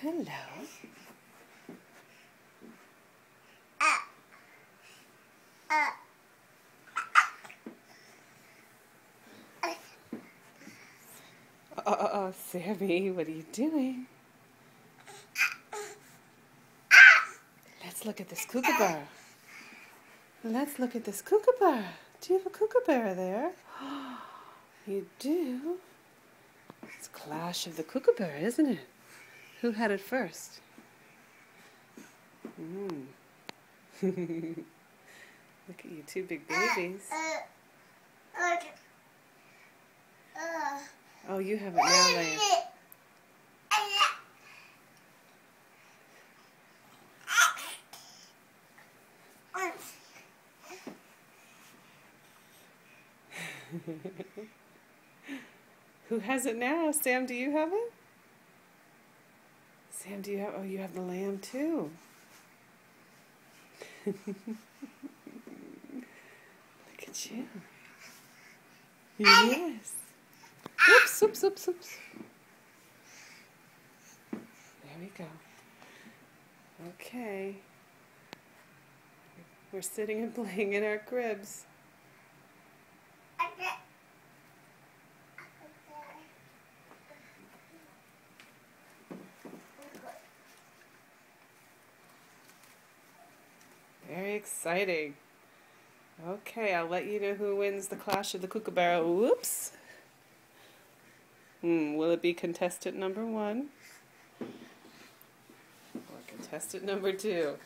Hello. Sammy, what are you doing? Let's look at this kookaburra. Let's look at this kookaburra. Do you have a kookaburra there? You do? It's Clash of the Kookaburra, isn't it? Who had it first? Look at you two big babies. Oh, you have it now, Leia. Who has it now? Sam, do you have it? Sam, do you have... Oh, you have the lamb too. Look at you. Yes. Oops, oops, oops, oops. There we go. Okay. We're sitting and playing in our cribs. Very exciting. Okay, I'll let you know who wins the Clash of the Kookaburra. Whoops. Will it be contestant number 1? Or contestant number 2?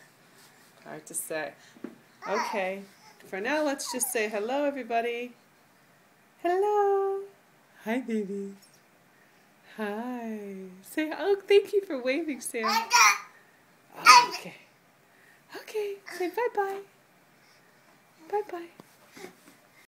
Hard to say. Okay, for now let's just say hello, everybody. Hello. Hi, babies. Hi. Say, oh, thank you for waving, Sam. Okay. Okay, say bye-bye. Bye-bye.